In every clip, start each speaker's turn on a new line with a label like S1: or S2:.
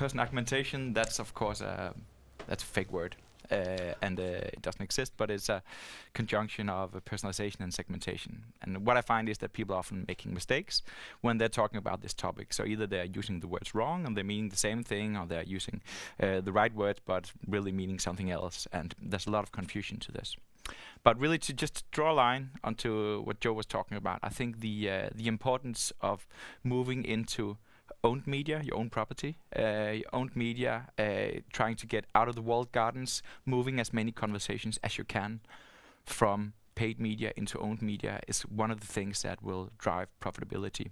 S1: Personagmentation, that's of course that's a fake word. And it doesn't exist, but it's a conjunction of personalization and segmentation. And what I find is that people are often making mistakes when they're talking about this topic. So either they're using the words wrong and they're meaning the same thing, or they're using the right words but really meaning something else. And there's a lot of confusion to this. But really, to just draw a line onto what Joe was talking about, I think the importance of moving into owned media, your own property, your owned media, trying to get out of the walled gardens, moving as many conversations as you can from paid media into owned media is one of the things that will drive profitability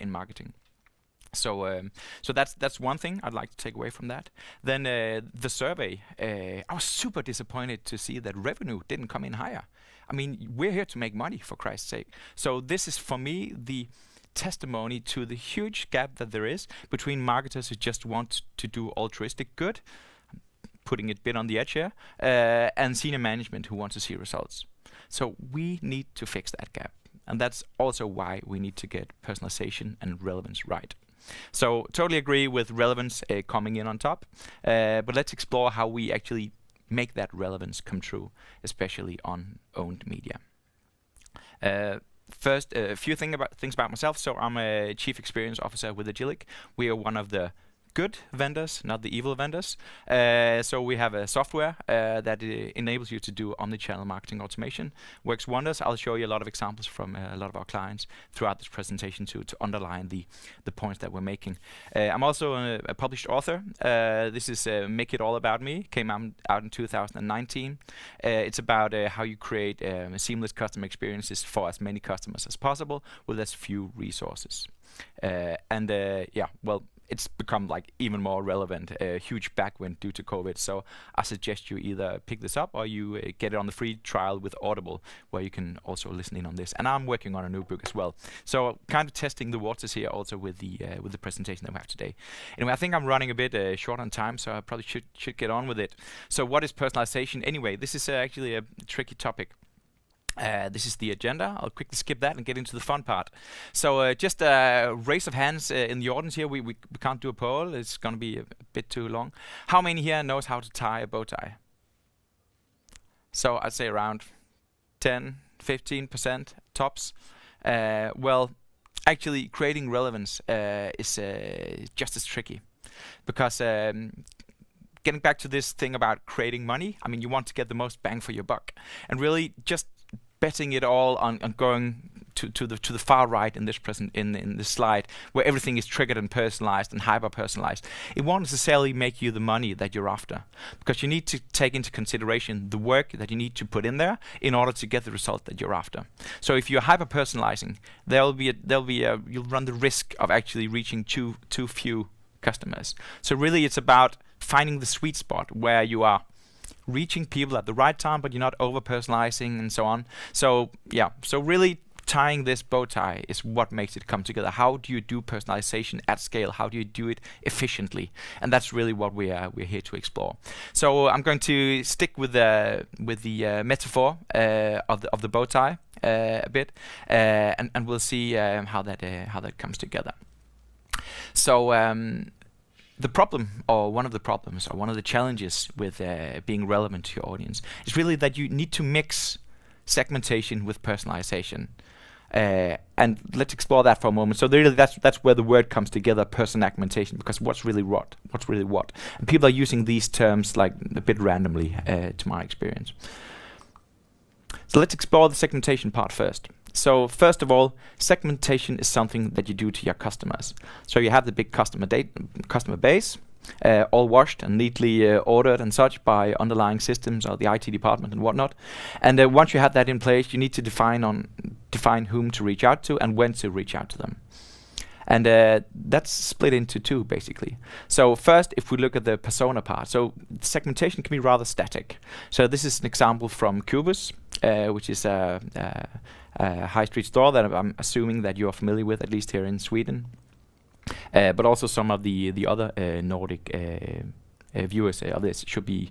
S1: in marketing. So that's one thing I'd like to take away from that. Then the survey, I was super disappointed to see that revenue didn't come in higher. I mean, we're here to make money, for Christ's sake. So this is, for me, the testimony to the huge gap that there is between marketers who just want to do altruistic good, putting it a bit on the edge here, and senior management who want to see results. So we need to fix that gap. And that's also why we need to get personalization and relevance right. So totally agree with relevance coming in on top, but let's explore how we actually make that relevance come true, especially on owned media. First, a few things about myself. So I'm a Chief Experience Officer with Agillic. We are one of the good vendors, not the evil vendors. So we have a software that enables you to do Omnichannel Marketing Automation. Works wonders. I'll show you a lot of examples from a lot of our clients throughout this presentation to underline the points that we're making. I'm also a published author. This is Make It All About Me. Came out in 2019. It's about how you create seamless customer experiences for as many customers as possible with as few resources. Yeah, well, it's become like even more relevant, a huge backwind due to COVID. So I suggest you either pick this up or you get it on the free trial with Audible, where you can also listen in on this. And I'm working on a new book as well. So kind of testing the waters here also with the presentation that we have today. Anyway, I think I'm running a bit short on time, so I probably should get on with it. So what is personalization anyway? This is actually a tricky topic. This is the agenda. I'll quickly skip that and get into the fun part. So just a raise of hands in the audience here. We can't do a poll. It's going to be a bit too long. How many here knows how to tie a bow tie? So I'd say around 10, 15% tops. Well, actually creating relevance is just as tricky, because getting back to this thing about creating money, I mean, you want to get the most bang for your buck, and really just betting it all on going to the far right in this in this slide, where everything is triggered and personalized and hyper personalized. It won't necessarily make you the money that you're after, because you need to take into consideration the work that you need to put in there in order to get the result that you're after. So if you're hyper personalizing, you'll run the risk of actually reaching too few customers. So really, it's about finding the sweet spot where you are reaching people at the right time, but you're not over personalizing and so on. So yeah, so really tying this bow tie is what makes it come together. How do you do personalization at scale? How do you do it efficiently? And that's really what we're here to explore. So I'm going to stick with the metaphor of the bow tie a bit, and we'll see how that comes together. So the problem, or one of the problems, or one of the challenges with being relevant to your audience is really that you need to mix segmentation with personalization. And let's explore that for a moment. So really, that's where the word comes together, personagmentation, because what's really what? And people are using these terms like a bit randomly, to my experience. So let's explore the segmentation part first. So first of all, segmentation is something that you do to your customers. So you have the big customer base, all washed and neatly ordered and such by underlying systems or the IT department and whatnot. And once you have that in place, you need to define whom to reach out to and when to reach out to them. And that's split into two, basically. So first, if we look at the persona part, so segmentation can be rather static. So this is an example from Cubus, which is a high street store that I'm assuming that you're familiar with, at least here in Sweden. But also some of the other Nordic viewers of this should be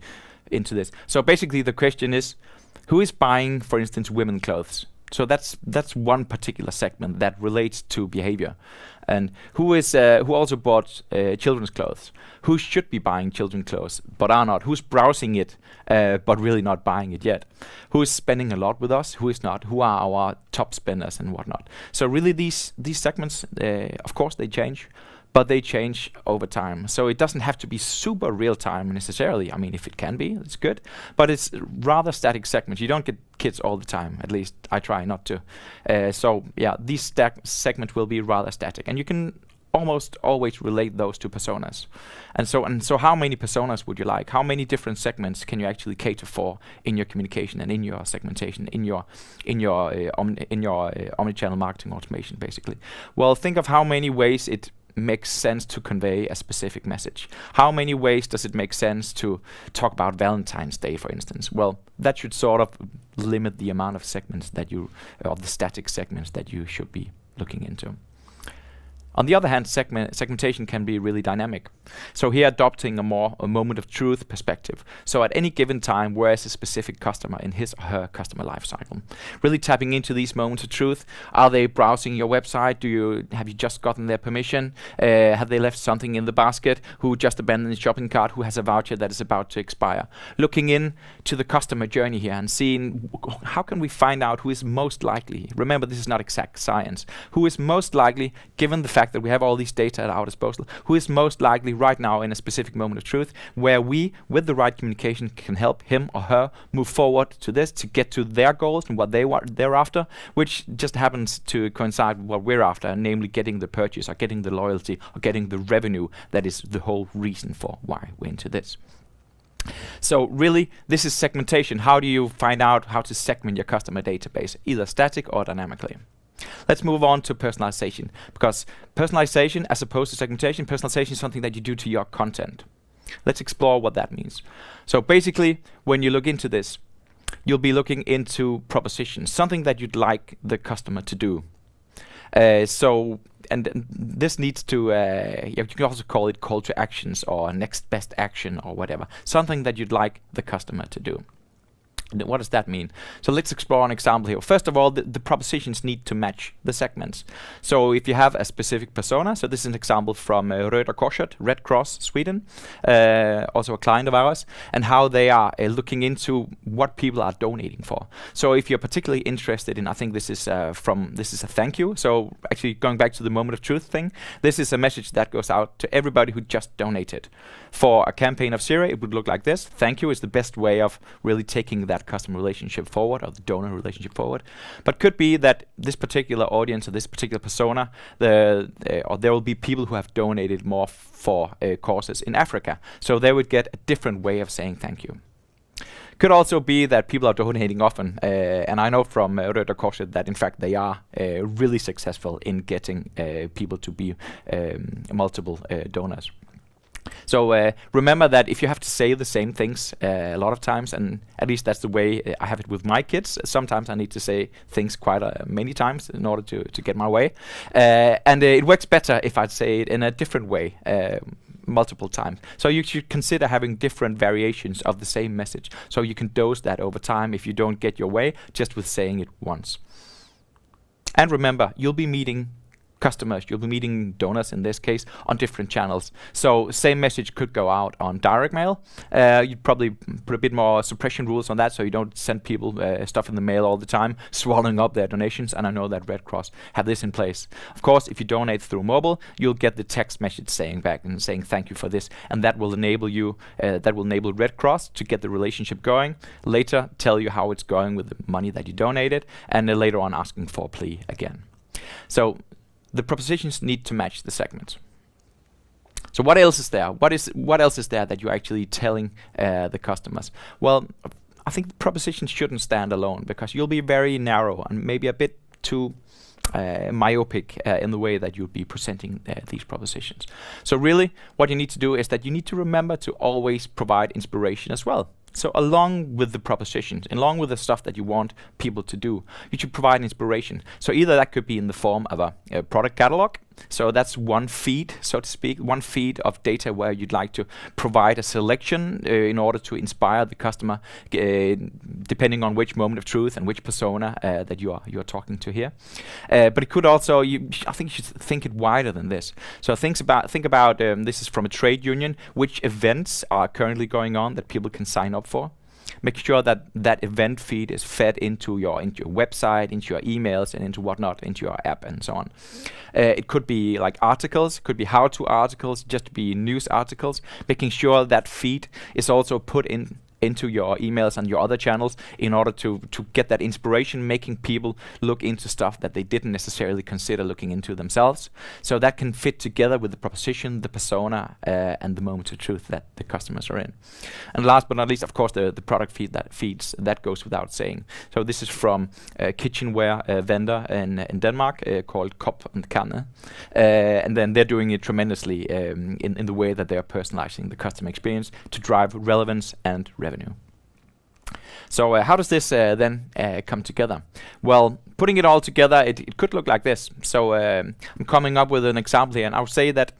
S1: into this. So basically the question is, who is buying, for instance, women's clothes? So that's one particular segment that relates to behavior. And who also bought children's clothes? Who should be buying children's clothes but are not? Who's browsing it but really not buying it yet? Who is spending a lot with us? Who is not? Who are our top spenders and whatnot? So really these segments, of course, they change, but they change over time. So it doesn't have to be super real time necessarily. I mean, if it can be, it's good, but it's rather static segments. You don't get kids all the time, at least I try not to. So yeah, these segments will be rather static, and you can almost always relate those to personas. And so how many personas would you like? How many different segments can you actually cater for in your communication and in your segmentation, in your omnichannel marketing automation, basically? Well, think of how many ways it makes sense to convey a specific message. How many ways does it make sense to talk about Valentine's Day, for instance? Well, that should sort of limit the amount of segments that of the static segments that you should be looking into. On the other hand, segmentation can be really dynamic. So here adopting a moment of truth perspective. So at any given time, where is a specific customer in his or her customer life cycle? Really tapping into these moments of truth. Are they browsing your website? Have you just gotten their permission? Have they left something in the basket? Who just abandoned the shopping cart? Who has a voucher that is about to expire? Looking in to the customer journey here and seeing how can we find out who is most likely. Remember, this is not exact science. Who is most likely, given the fact that we have all these data at our disposal, who is most likely right now in a specific moment of truth where we, with the right communication, can help him or her move forward to this, to get to their goals and what they're after, which just happens to coincide with what we're after, namely getting the purchase or getting the loyalty or getting the revenue that is the whole reason for why we're into this. So really, this is segmentation. How do you find out how to segment your customer database, either static or dynamically? Let's move on to personalization, because personalization, as opposed to segmentation, personalization is something that you do to your content. Let's explore what that means. So basically, when you look into this, you'll be looking into propositions, something that you'd like the customer to do. And this needs to, you can also call it call to actions or next best action or whatever, something that you'd like the customer to do. What does that mean? So let's explore an example here. First of all, the propositions need to match the segments. So if you have a specific persona, so this is an example from Röda Korset, Red Cross, Sweden, also a client of ours, and how they are looking into what people are donating for. So if you're particularly interested in, I think this is a thank you. So actually going back to the moment of truth thing, this is a message that goes out to everybody who just donated. For a campaign of Zero, it would look like this. Thank you is the best way of really taking that customer relationship forward, or the donor relationship forward. But could be that this particular audience or this particular persona, or there will be people who have donated more for causes in Africa. So they would get a different way of saying thank you. Could also be that people are donating often, and I know from Röda Korset that in fact they are really successful in getting people to be multiple donors. So remember that if you have to say the same things a lot of times, and at least that's the way I have it with my kids, sometimes I need to say things quite many times in order to get my way. And it works better if I'd say it in a different way multiple times. So you should consider having different variations of the same message. So you can dose that over time if you don't get your way just with saying it once. And remember, you'll be meeting customers, you'll be meeting donors in this case on different channels. So same message could go out on direct mail. You'd probably put a bit more suppression rules on that so you don't send people stuff in the mail all the time, swallowing up their donations, and I know that Red Cross have this in place. Of course, if you donate through mobile, you'll get the text message saying back and saying thank you for this, and that will enable you, that will enable Red Cross to get the relationship going, later tell you how it's going with the money that you donated, and then later on asking for a plea again. So the propositions need to match the segments. So what else is there? What else is there that you're actually telling the customers? Well, I think the propositions shouldn't stand alone, because you'll be very narrow and maybe a bit too myopic in the way that you'll be presenting these propositions. So really, what you need to do is that you need to remember to always provide inspiration as well. So along with the propositions, along with the stuff that you want people to do, you should provide inspiration. So either that could be in the form of a product catalog. So that's one feed, so to speak, one feed of data where you'd like to provide a selection in order to inspire the customer, depending on which moment of truth and which persona that you are talking to here. But it could also, I think you should think it wider than this. So think about this is from a trade union, which events are currently going on that people can sign up for. Make sure that that event feed is fed into your website, into your emails, and into whatnot, into your app, and so on. It could be like articles, could be how-to articles, just be news articles. Making sure that feed is also put into your emails and your other channels in order to get that inspiration, making people look into stuff that they didn't necessarily consider looking into themselves. So that can fit together with the proposition, the persona, and the moment of truth that the customers are in. And last but not least, of course, the product feeds, that goes without saying. So this is from a kitchenware vendor in Denmark called Kop & Kanne. And then they're doing it tremendously in the way that they're personalizing the customer experience to drive relevance and revenue. So how does this then come together? Well, putting it all together, it could look like this. So I'm coming up with an example here, and I would say that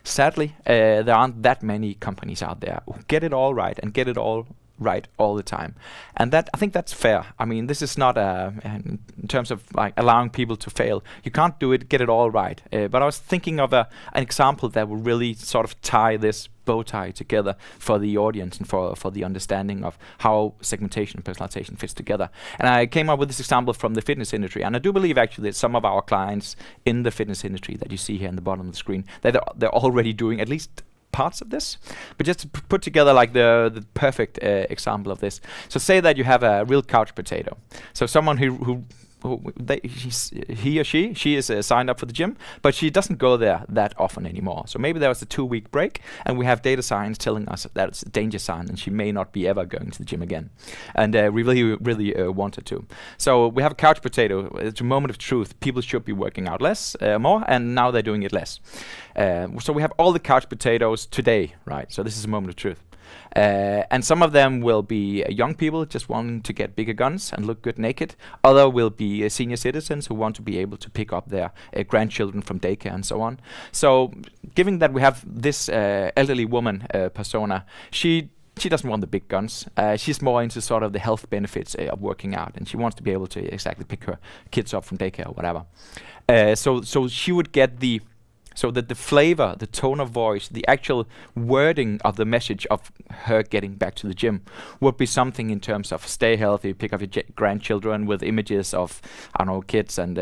S1: sadly there aren't that many companies out there who get it all right and get it all right all the time, and that I think that's fair. I mean, this is not in terms of like allowing people to fail. You can't get it all right. But I was thinking of an example that would really sort of tie this bow tie together for the audience and for the understanding of how segmentation and personalization fits together. And I came up with this example from the fitness industry, and I do believe actually that some of our clients in the fitness industry that you see here in the bottom of the screen, they're already doing at least parts of this. But just to put together like the perfect example of this. So say that you have a real couch potato. So someone who he or she is signed up for the gym, but she doesn't go there that often anymore. So maybe there was a 2-week break, and we have data science telling us that it's a danger sign, and she may not be ever going to the gym again. And we really want her to. So we have a couch potato. It's a moment of truth. People should be working out more, and now they're doing it less. So we have all the couch potatoes today, right? So this is a moment of truth. And some of them will be young people just wanting to get bigger guns and look good naked. Other will be senior citizens who want to be able to pick up their grandchildren from daycare and so on. So given that we have this elderly woman persona, she doesn't want the big guns. She's more into sort of the health benefits of working out, and she wants to be able to exactly pick her kids up from daycare or whatever. So she would get so that the flavor, the tone of voice, the actual wording of the message of her getting back to the gym would be something in terms of stay healthy, pick up your grandchildren with images of, I don't know, kids and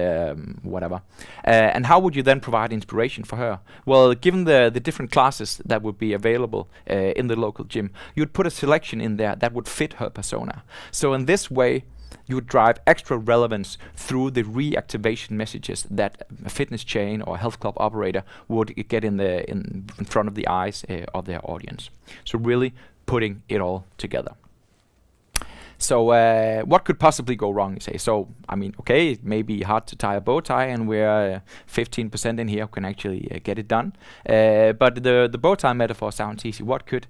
S1: whatever. And how would you then provide inspiration for her? Well, given the different classes that would be available in the local gym, you'd put a selection in there that would fit her persona. So in this way, you would drive extra relevance through the reactivation messages that a fitness chain or a health club operator would get in front of the eyes of their audience. So really putting it all together. So what could possibly go wrong, you say? So, I mean, okay, it may be hard to tie a bow tie, and we're 15% in here who can actually get it done. But the bow tie metaphor sounds easy. What could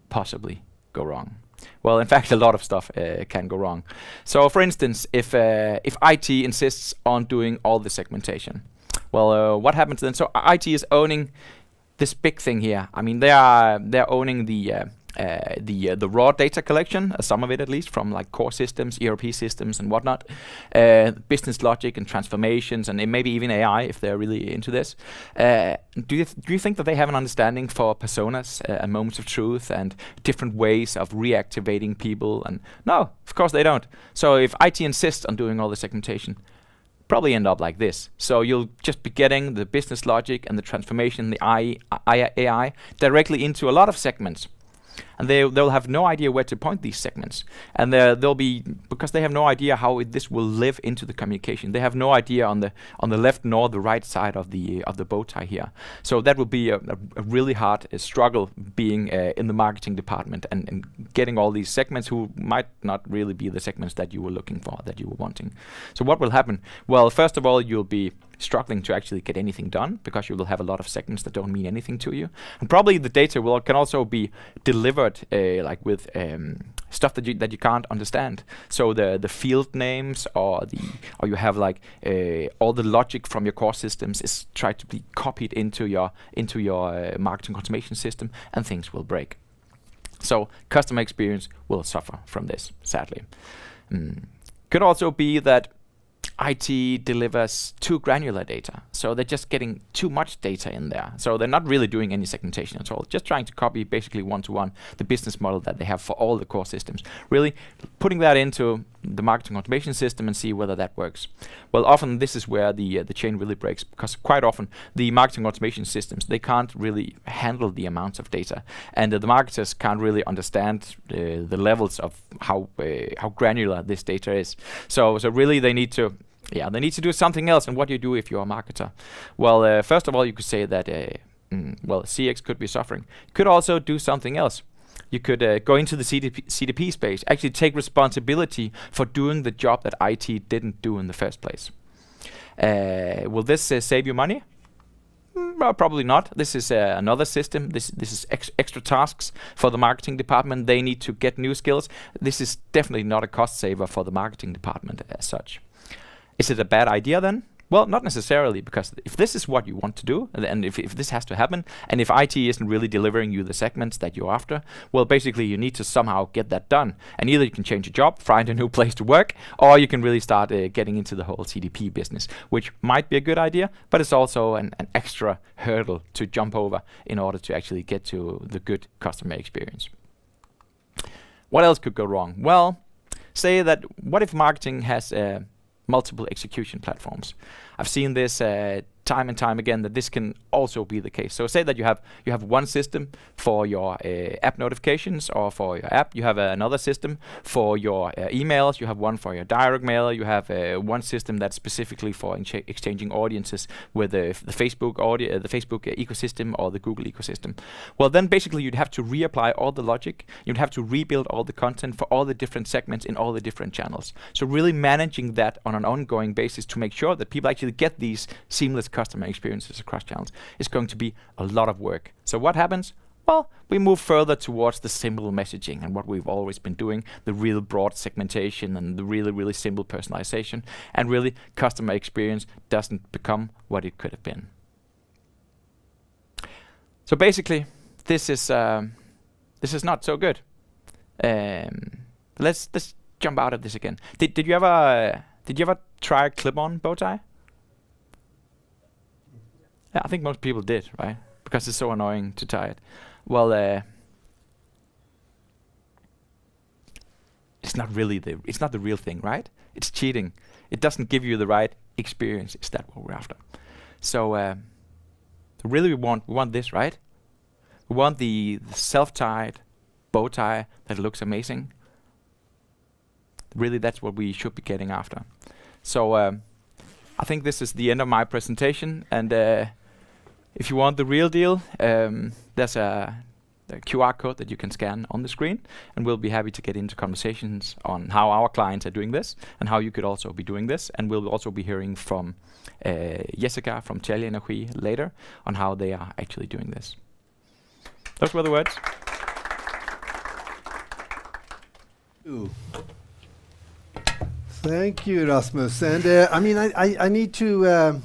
S1: possibly go wrong? Well, in fact, a lot of stuff can go wrong. So, for instance, if IT insists on doing all the segmentation, well, what happens then? So, IT is owning this big thing here. I mean, they're owning the raw data collection, some of it at least, from like core systems, ERP systems, and whatnot, business logic and transformations, and maybe even AI if they're really into this. Do you think that they have an understanding for personas and moments of truth and different ways of reactivating people? And no, of course they don't. So if IT insists on doing all the segmentation, probably end up like this. So you'll just be getting the business logic and the transformation, the AI directly into a lot of segments. And they'll have no idea where to point these segments, and they'll be, because they have no idea how this will live into the communication. They have no idea on the left nor the right side of the bow tie here. So that will be a really hard struggle being in the marketing department and getting all these segments who might not really be the segments that you were looking for, that you were wanting. So what will happen? Well, first of all, you'll be struggling to actually get anything done because you will have a lot of segments that don't mean anything to you, and probably the data can also be delivered like with stuff that you can't understand. So the field names or you have like all the logic from your core systems is tried to be copied into your marketing automation system, and things will break. So customer experience will suffer from this, sadly. Could also be that IT delivers too granular data, so they're just getting too much data in there. So they're not really doing any segmentation at all, just trying to copy basically one-to-one the business model that they have for all the core systems. Really putting that into the marketing automation system and see whether that works. Well, often this is where the chain really breaks, because quite often the marketing automation systems, they can't really handle the amounts of data, and the marketers can't really understand the levels of how granular this data is. So really they need to do something else. And what do you do if you're a marketer? Well, first of all, you could say that CX could be suffering. You could also do something else. You could go into the CDP space, actually take responsibility for doing the job that IT didn't do in the first place. Will this save you money? Well, probably not. This is another system. This is extra tasks for the marketing department. They need to get new skills. This is definitely not a cost saver for the marketing department as such. Is it a bad idea then? Well, not necessarily, because if this is what you want to do, and if this has to happen, and if IT isn't really delivering you the segments that you're after, well, basically you need to somehow get that done. And either you can change your job, find a new place to work, or you can really start getting into the whole CDP business, which might be a good idea, but it's also an extra hurdle to jump over in order to actually get to the good customer experience. What else could go wrong? Well, say that what if marketing has multiple execution platforms? I've seen this time and time again, that this can also be the case. So say that you have one system for your app notifications or for your app. You have another system for your emails. You have one for your direct mail. You have one system that's specifically for exchanging audiences with the Facebook ecosystem or the Google ecosystem. Well, then basically you'd have to reapply all the logic. You'd have to rebuild all the content for all the different segments in all the different channels. So really managing that on an ongoing basis to make sure that people actually get these seamless customer experiences across channels is going to be a lot of work. So what happens? Well, we move further towards the simple messaging and what we've always been doing, the real broad segmentation and the really, really simple personalization, and really customer experience doesn't become what it could have been. So basically, this is not so good. Let's jump out of this again. Did you ever try a clip-on bow tie? Yeah, I think most people did, right? Because it's so annoying to tie it. Well, it's not the real thing, right? It's cheating. It doesn't give you the right experience. Is that what we're after? So really we want this, right? We want the self-tied bow tie that looks amazing. Really, that's what we should be getting after. So I think this is the end of my presentation, and if you want the real deal, there's a QR code that you can scan on the screen, and we'll be happy to get into conversations on how our clients are doing this and how you could also be doing this. And we'll also be hearing from Jessica from Tele Energy later on how they are actually doing this. Those were the words.
S2: Ooh. Thank you, Rasmus. And I need to.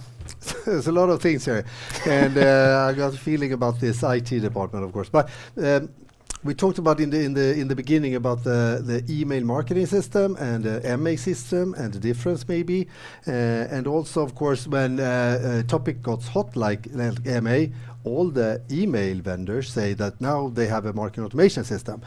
S2: There's a lot of things here, and I got a feeling about this IT department, of course. But we talked about in the beginning about the email marketing system and the MA system and the difference maybe, and also of course when a topic got hot like MA, all the email vendors say that now they have a marketing automation system,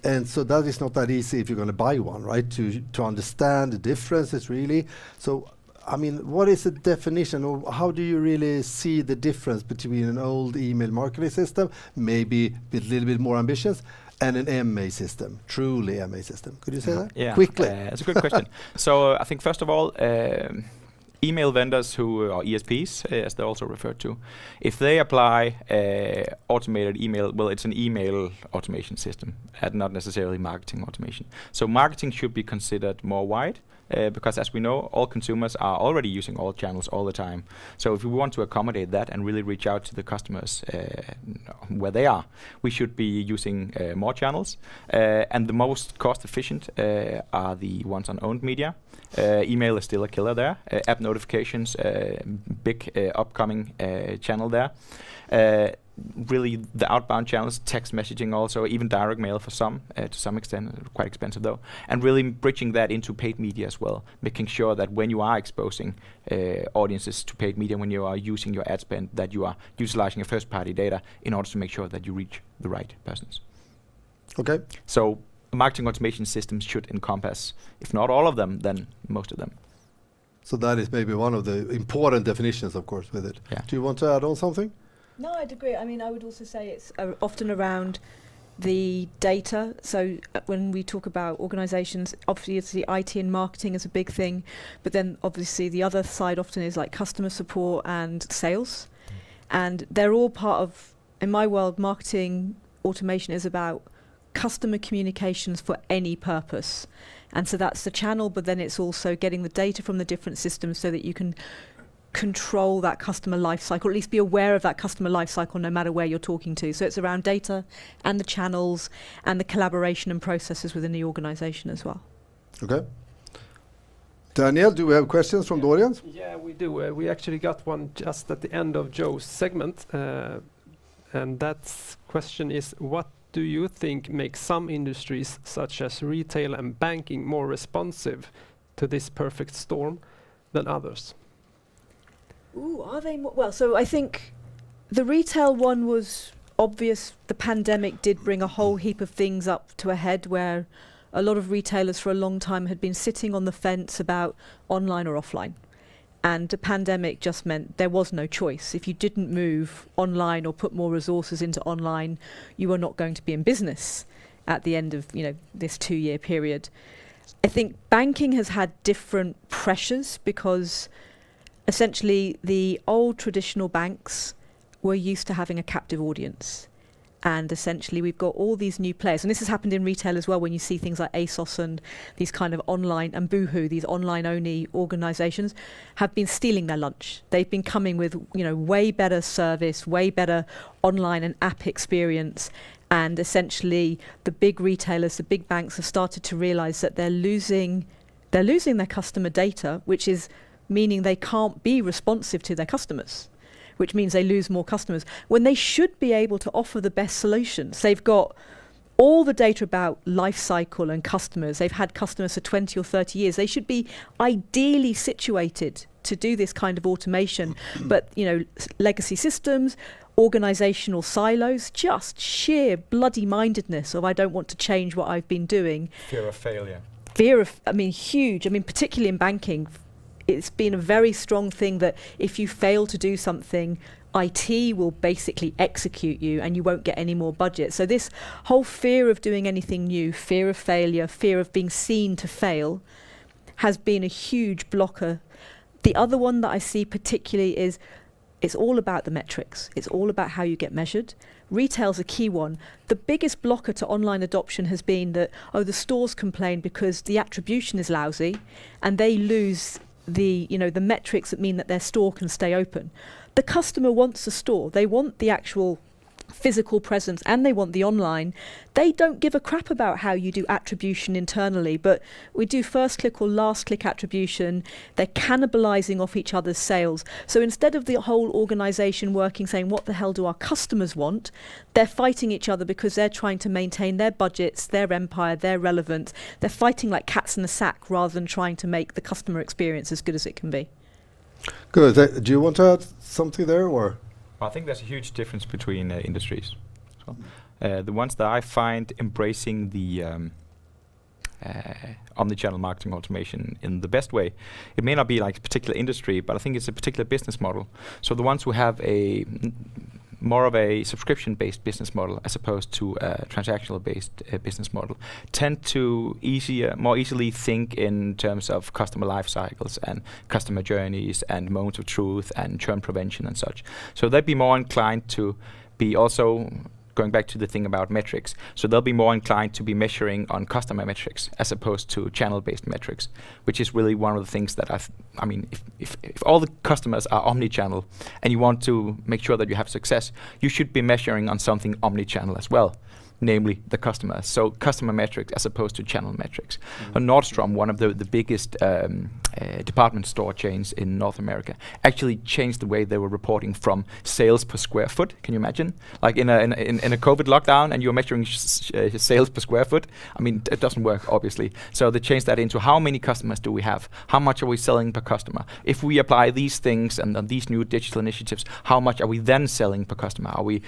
S2: and so that is not that easy if you're going to buy one, right? To understand the differences really. So, I mean, what is the definition, or how do you really see the difference between an old email marketing system, maybe with a little bit more ambitious, and an MA system, truly MA system? Could you say that?
S1: Yeah,
S2: quickly?
S1: It's a good question. So I think first of all, email vendors or ESPs, as they're also referred to, if they apply automated email, well, it's an email automation system and not necessarily marketing automation. So marketing should be considered more wide. because as we know, all consumers are already using all channels all the time. So if we want to accommodate that and really reach out to the customers where they are, we should be using more channels. And the most cost efficient are the ones on owned media. Email is still a killer there. App notifications, big upcoming channel there. Really the outbound channels, text messaging also, even direct mail for some, to some extent, quite expensive though. And really bridging that into paid media as well, making sure that when you are exposing audiences to paid media, when you are using your ad spend, that you are utilizing your first party data in order to make sure that you reach the right persons.
S2: Okay.
S1: So marketing automation systems should encompass, if not all of them, then most of them.
S2: So that is maybe one of the important definitions, of course, with it.
S1: Yeah.
S2: Do you want to add on something?
S3: No, I'd agree. I mean, I would also say it's often around the data. So when we talk about organizations, obviously IT and marketing is a big thing, but then obviously the other side often is like customer support and sales. And they're all part of, in my world, marketing automation is about customer communications for any purpose. And so that's the channel, but then it's also getting the data from the different systems so that you can control that customer life cycle, at least be aware of that customer life cycle no matter where you're talking to. So it's around data and the channels and the collaboration and processes within the organization as well.
S2: Okay. Daniel, do we have questions from the audience?
S4: Yeah, we do. We actually got one just at the end of Joe's segment. And that question is, what do you think makes some industries, such as retail and banking, more responsive to this perfect storm than others?
S3: Ooh, are they more? Well, so I think the retail one was obvious. The pandemic did bring a whole heap of things up to a head where a lot of retailers for a long time had been sitting on the fence about online or offline. And the pandemic just meant there was no choice. If you didn't move online or put more resources into online, you were not going to be in business at the end of, this 2-year period. I think banking has had different pressures because essentially the old traditional banks were used to having a captive audience. And essentially we've got all these new players. And this has happened in retail as well when you see things like ASOS and these kind of online, and Boohoo, these online-only organizations, have been stealing their lunch. They've been coming with, way better service, way better online and app experience. And essentially the big retailers, the big banks have started to realize that they're losing their customer data, which is meaning they can't be responsive to their customers, which means they lose more customers when they should be able to offer the best solutions. They've got all the data about life cycle and customers. They've had customers for 20 or 30 years. They should be ideally situated to do this kind of automation. But, legacy systems, organizational silos, just sheer bloody mindedness of I don't want to change what I've been doing.
S1: Fear of failure.
S3: Huge. Particularly in banking, it's been a very strong thing that if you fail to do something, IT will basically execute you and you won't get any more budget. So this whole fear of doing anything new, fear of failure, fear of being seen to fail has been a huge blocker. The other one that I see particularly is it's all about the metrics. It's all about how you get measured. Retail's a key one. The biggest blocker to online adoption has been that, the stores complain because the attribution is lousy and they lose the metrics that mean that their store can stay open. The customer wants a store. They want the actual physical presence and they want the online. They don't give a crap about how you do attribution internally, but we do first click or last click attribution. They're cannibalizing off each other's sales. So instead of the whole organization working saying, what the hell do our customers want? They're fighting each other because they're trying to maintain their budgets, their empire, their relevance. They're fighting like cats in a sack rather than trying to make the customer experience as good as it can be.
S2: Good. Do you want to add something there, or?
S1: I think there's a huge difference between industries. So, the ones that I find embracing the omnichannel marketing automation in the best way, it may not be like a particular industry, but I think it's a particular business model. So the ones who have more of a subscription-based business model as opposed to a transactional-based business model tend to more easily think in terms of customer life cycles and customer journeys and moments of truth and churn prevention and such. So they'd be more inclined to be also going back to the thing about metrics. So they'll be more inclined to be measuring on customer metrics as opposed to channel-based metrics, which is really one of the things that I mean, if all the customers are omni-channel and you want to make sure that you have success, you should be measuring on something omni-channel as well, namely the customers. So customer metrics as opposed to channel metrics. Nordstrom, one of the biggest department store chains in North America, actually changed the way they were reporting from sales per square foot. Can you imagine? Like in a COVID lockdown, and you're measuring sales per square foot. I mean, it doesn't work, obviously. So they changed that into how many customers do we have? How much are we selling per customer? If we apply these things and these new digital initiatives, how much are we then selling per customer? Are we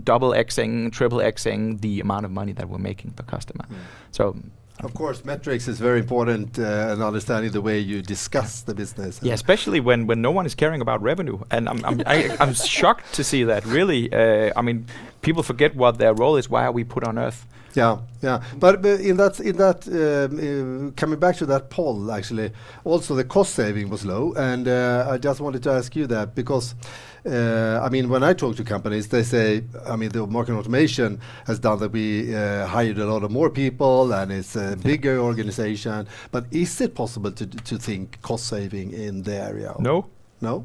S1: double Xing, triple Xing the amount of money that we're making per customer? So,
S2: of course, metrics is very important, and understanding the way you discuss the business.
S1: Yeah, especially when no one is caring about revenue, and I'm shocked to see that. Really, I mean, people forget what their role is. Why are we put on earth?
S2: Yeah, yeah. But in that coming back to that poll, actually, also the cost saving was low, and I just wanted to ask you that because. I mean, when I talk to companies, they say, I mean, the marketing automation has done that we hired a lot of more people and it's a bigger organization. But is it possible to think cost saving in the area?
S1: No.
S2: No?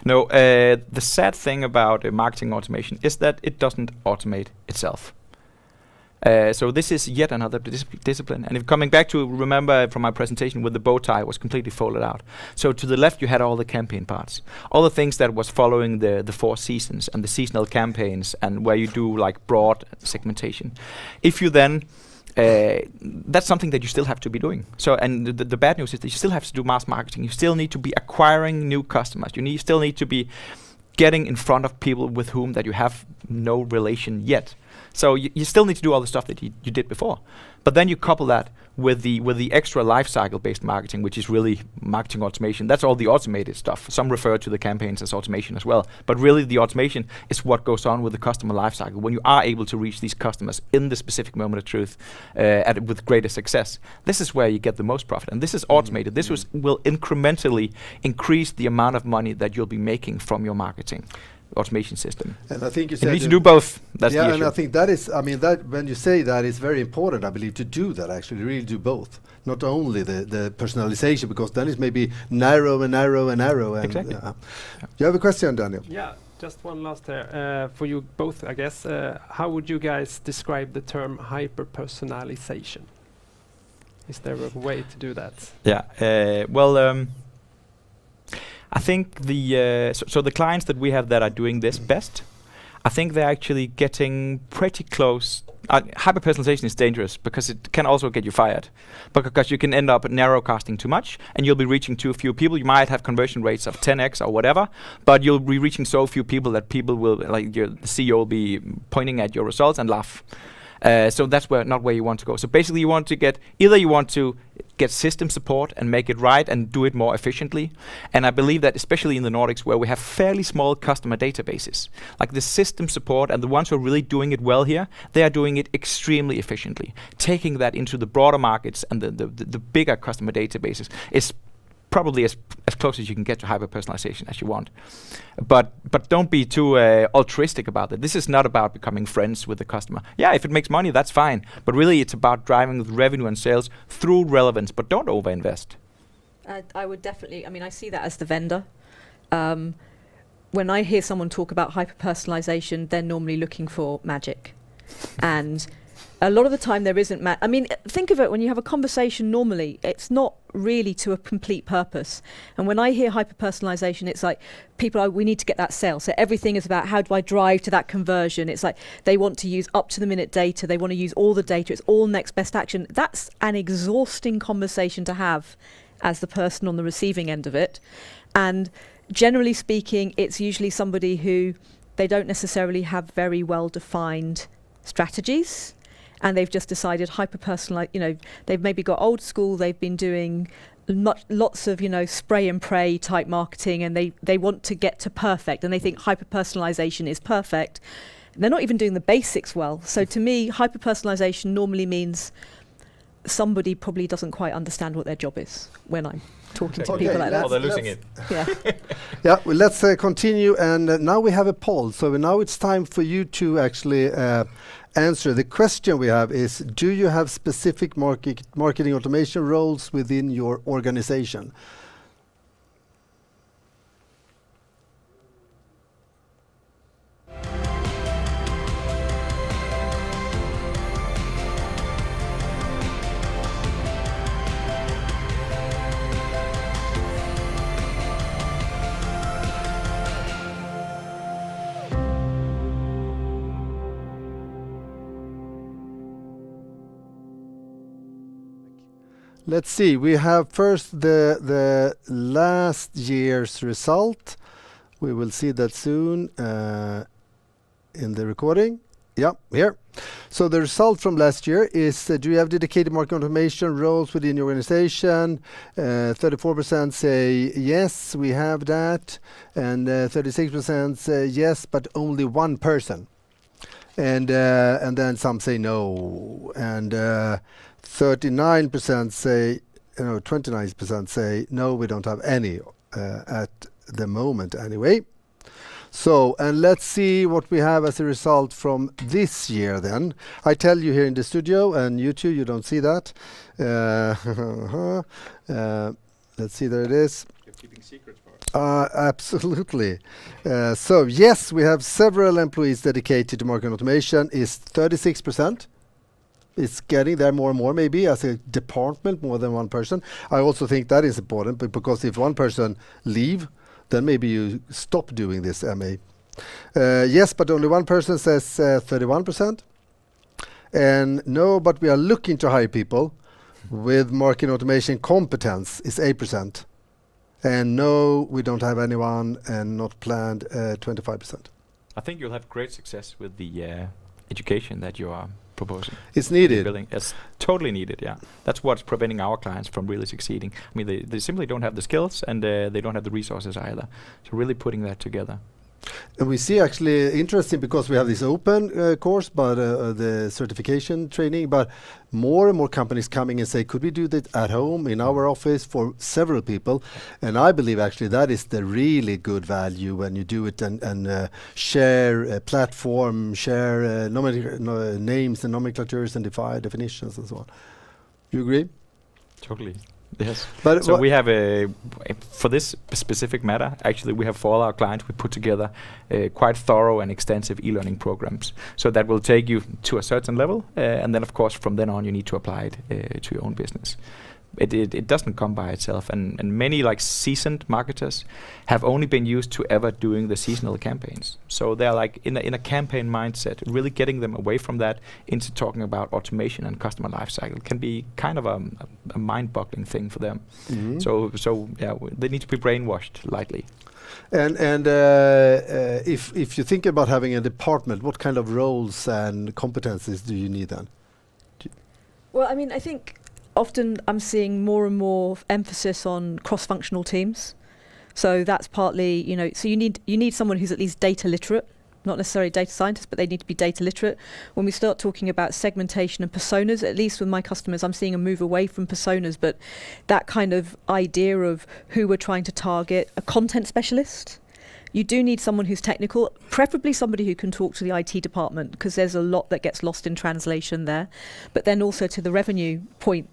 S1: No. The sad thing about marketing automation is that it doesn't automate itself. So this is yet another discipline. And if coming back to, remember from my presentation with the bow tie was completely folded out. So to the left you had all the campaign parts. All the things that was following the 4 seasons and the seasonal campaigns and where you do like broad segmentation. If you then that's something that you still have to be doing. So, and the bad news is that you still have to do mass marketing. You still need to be acquiring new customers. You still need to be getting in front of people with whom that you have no relation yet. So you still need to do all the stuff that you did before. But then you couple that with the extra life cycle based marketing, which is really marketing automation. That's all the automated stuff. Some refer to the campaigns as automation as well. But really the automation is what goes on with the customer life cycle. When you are able to reach these customers in the specific moment of truth with greater success, this is where you get the most profit. And this is automated. This will incrementally increase the amount of money that you'll be making from your marketing automation system.
S2: And I think you said
S1: need to do both. That's the issue.
S2: And I think that is, I mean, that when you say that, it's very important, I believe, to do that, actually, really do both. Not only the personalization, because then it's maybe narrow and narrow and narrow. And
S1: exactly.
S2: You have a question, Daniel?
S4: Yeah, just one last here. For you both, I guess. How would you guys describe the term hyper-personalization? Is there a way to do that?
S1: Yeah, I think so the clients that we have that are doing this best, I think they're actually getting pretty close. Hyper-personalization is dangerous because it can also get you fired, because you can end up narrow casting too much and you'll be reaching too few people. You might have conversion rates of 10x or whatever, but you'll be reaching so few people that people will, like the CEO will be pointing at your results and laugh. So that's not where you want to go. So basically you want to get system support and make it right and do it more efficiently. And I believe that especially in the Nordics, where we have fairly small customer databases, like the system support and the ones who are really doing it well here, they are doing it extremely efficiently. Taking that into the broader markets and the bigger customer databases is probably as close as you can get to hyper-personalization as you want. But don't be too altruistic about it. This is not about becoming friends with the customer. Yeah, if it makes money, that's fine. But really, it's about driving the revenue and sales through relevance, but don't overinvest.
S3: I would definitely, I mean, I see that as the vendor. When I hear someone talk about hyper-personalization, they're normally looking for magic. And a lot of the time there isn't I mean, think of it, when you have a conversation normally, it's not really to a complete purpose. And when I hear hyper-personalization, it's like we need to get that sale. So everything is about how do I drive to that conversion. It's like they want to use up to the minute data. They want to use all the data. It's all next best action. That's an exhausting conversation to have as the person on the receiving end of it. And generally speaking, it's usually somebody who they don't necessarily have very well-defined strategies. And they've just decided hyper-personalize, they've maybe got old school, they've been doing lots of, spray and pray type marketing, and they want to get to perfect, and they think hyper-personalization is perfect. They're not even doing the basics well. So to me, hyper-personalization normally means somebody probably doesn't quite understand what their job is when I'm talking to
S2: Okay,
S3: people like that.
S1: Oh, they're losing it.
S3: Yeah.
S2: Yeah, well, let's continue. And now we have a poll. So now it's time for you to actually answer. The question we have is, do you have specific marketing automation roles within your organization? Let's see. We have first the last year's result. We will see that soon in the recording. Yeah, here. So the result from last year is, do you have dedicated marketing automation roles within your organization? 34% say yes, we have that. And 36% say yes, but only one person. And then some say no. And 39% say, 29% say no, we don't have any at the moment anyway. So, and let's see what we have as a result from this year then. I tell you here in the studio, and you two, you don't see that. Let's see, there it is.
S1: You're keeping secrets for us.
S2: Absolutely. So yes, we have several employees dedicated to marketing automation, is 36%. It's getting there more and more, maybe as a department, more than one person. I also think that is important, but because if one person leave, then maybe you stop doing this MA. Yes, but only one person says 31%. And no, but we are looking to hire people with marketing automation competence is 8%. And no, we don't have anyone, and not planned 25%.
S1: I think you'll have great success with the education that you are proposing.
S2: It's needed.
S1: Building. It's totally needed, yeah. That's what's preventing our clients from really succeeding. I mean, they simply don't have the skills, and they don't have the resources either. So really putting that together.
S2: And we see actually interesting, because we have this open course, but the certification training, but more and more companies coming and say, could we do that at home in our office for several people? And I believe actually that is the really good value when you do it and share a platform, share names and nomenclatures and definitions and so on. You agree?
S1: Totally. Yes.
S2: But
S1: so we have for this specific matter, actually we have for all our clients, we put together quite thorough and extensive e-learning programs. So that will take you to a certain level, and then of course from then on you need to apply it to your own business. It doesn't come by itself, and many like seasoned marketers have only been used to ever doing the seasonal campaigns. So they're like in a campaign mindset, really getting them away from that into talking about automation and customer lifecycle can be kind of a mind-boggling thing for them. Mm-hmm. So yeah, they need to be brainwashed lightly.
S2: And if you think about having a department, what kind of roles and competencies do you need then?
S3: Well, I mean, I think often I'm seeing more and more emphasis on cross-functional teams. So that's partly, so you need someone who's at least data literate, not necessarily data scientists, but they need to be data literate. When we start talking about segmentation and personas, at least with my customers, I'm seeing a move away from personas, but that kind of idea of who we're trying to target, a content specialist. You do need someone who's technical, preferably somebody who can talk to the IT department, because there's a lot that gets lost in translation there. But then also to the revenue point,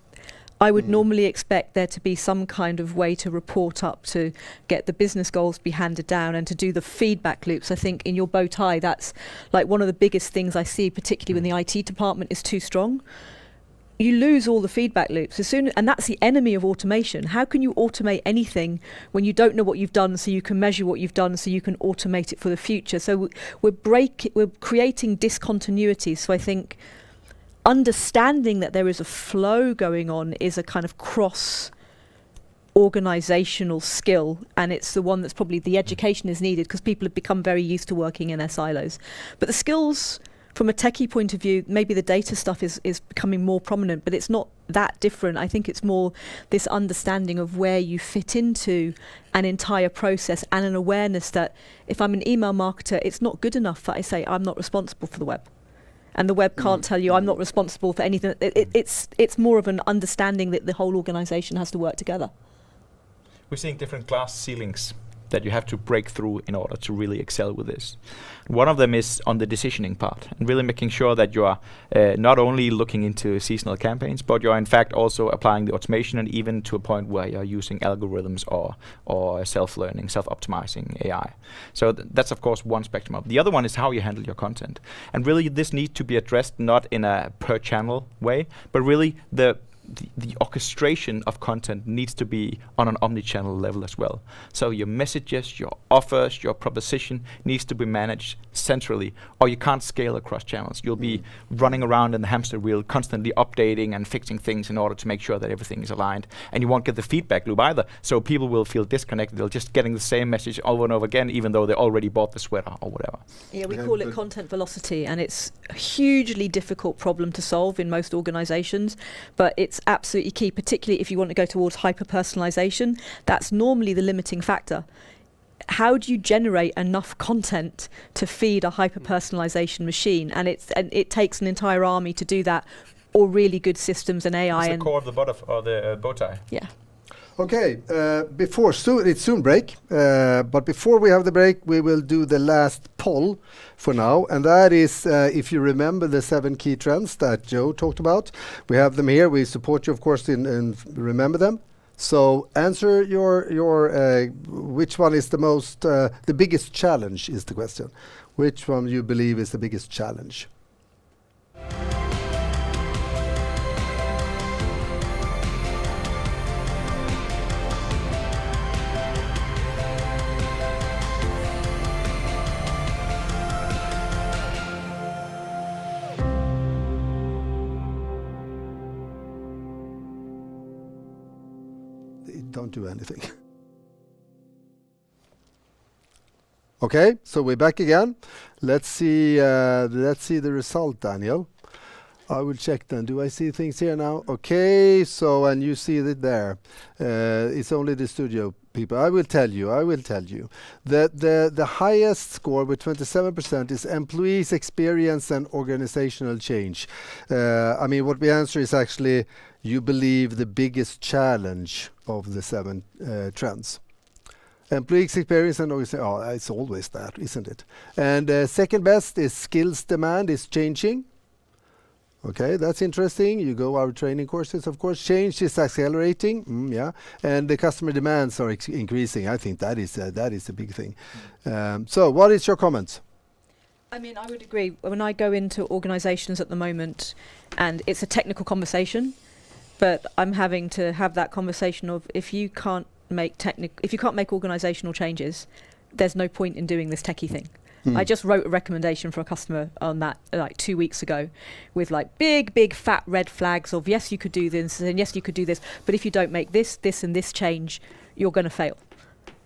S3: I would normally expect there to be some kind of way to report up to get the business goals be handed down and to do the feedback loops. I think in your bow tie, that's like one of the biggest things I see, particularly when the IT department is too strong. You lose all the feedback loops and that's the enemy of automation. How can you automate anything when you don't know what you've done, so you can measure what you've done, so you can automate it for the future? So we're creating discontinuity. So I think understanding that there is a flow going on is a kind of cross organizational skill, and it's the one that's probably the education is needed, because people have become very used to working in their silos. But the skills from a techie point of view, maybe the data stuff is becoming more prominent, but it's not that different. I think it's more this understanding of where you fit into an entire process, and an awareness that if I'm an email marketer, it's not good enough that I say I'm not responsible for the web. and the web can't tell you I'm not responsible for anything. It's more of an understanding that the whole organization has to work together.
S1: We're seeing different glass ceilings that you have to break through in order to really excel with this. One of them is on the decisioning part, and really making sure that you are not only looking into seasonal campaigns, but you're in fact also applying the automation, and even to a point where you're using algorithms or self-learning, self-optimizing AI. So that's of course one spectrum of. The other one is how you handle your content. And really this needs to be addressed not in a per channel way, but really the orchestration of content needs to be on an omnichannel level as well. So your messages, your offers, your proposition needs to be managed centrally, or you can't scale across channels. You'll be running around in the hamster wheel, constantly updating and fixing things in order to make sure that everything is aligned. And you won't get the feedback loop either. So people will feel disconnected. They'll just getting the same message over and over again, even though they already bought the sweater or whatever.
S3: Yeah, we call it content velocity, and it's a hugely difficult problem to solve in most organizations, but it's absolutely key, particularly if you want to go towards hyper-personalization. That's normally the limiting factor. How do you generate enough content to feed a hyper-personalization machine? And it takes an entire army to do that, or really good systems and AI.
S1: It's the core of the bow tie.
S3: Yeah.
S2: Okay, it's soon break, but before we have the break, we will do the last poll for now, and that is if you remember the 7 key trends that Joe talked about. We have them here. We support you, of course, in remember them. So answer your which one is the biggest challenge is the question. Which one you believe is the biggest challenge? Don't do anything. Okay, so we're back again. Let's see the result, Daniel. I will check then. Do I see things here now? Okay, so and you see it there. It's only the studio people. I will tell you. The highest score with 27% is employees experience and organizational change. I mean, what we answer is actually you believe the biggest challenge of the 7 trends. Employees experience and organization. Oh, it's always that, isn't it? And second best is skills demand is changing. Okay, that's interesting. You go our training courses, of course. Change is accelerating, yeah, and the customer demands are increasing. I think that is a big thing. So, what is your comments?
S3: I mean, I would agree. When I go into organizations at the moment, and it's a technical conversation, but I'm having to have that conversation of if you can't make organizational changes, there's no point in doing this techie thing. I just wrote a recommendation for a customer on that like 2 weeks ago with like big fat red flags of yes, you could do this and yes, you could do this. But if you don't make this and this change, you're going to fail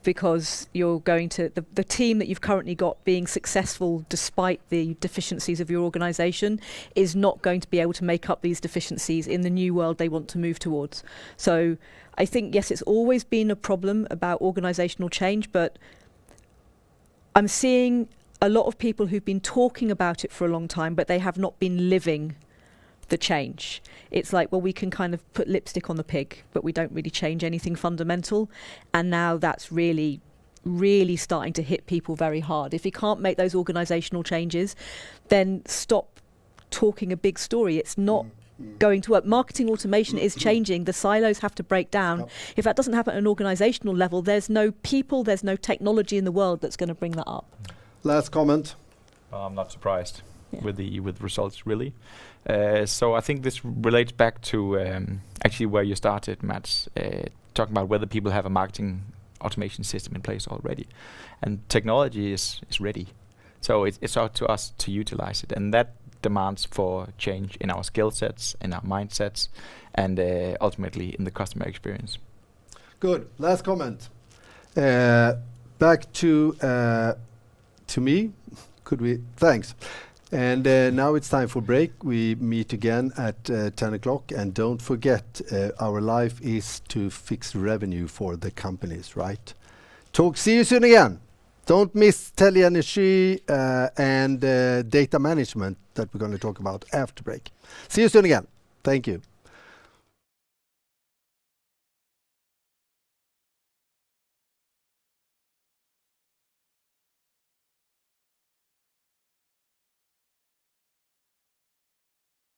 S3: because you're going to, the team that you've currently got being successful despite the deficiencies of your organization is not going to be able to make up these deficiencies in the new world they want to move towards. So I think, yes, it's always been a problem about organizational change, but I'm seeing a lot of people who've been talking about it for a long time, but they have not been living the change. It's like, well, we can kind of put lipstick on the pig, but we don't really change anything fundamental. And now that's really, really starting to hit people very hard. If you can't make those organizational changes, then stop talking a big story. It's not going to work. Marketing automation is changing. The silos have to break down. Yep. If that doesn't happen at an organizational level, there's no people, there's no technology in the world that's going to bring that up.
S2: Last comment.
S1: I'm not surprised with the results, really. So I think this relates back to actually where you started, Mats, talking about whether people have a marketing automation system in place already. And technology is ready. So it's up to us to utilize it. And that demands for change in our skill sets, in our mindsets, and ultimately in the customer experience.
S2: Good. Last comment. Back to me. Could we? Thanks. And now it's time for break. We meet again at 10 o'clock. And don't forget, our life is to fix revenue for the companies, right? See you soon again. Don't miss Teleenergy and data management that we're going to talk about after break. See you soon again. Thank you.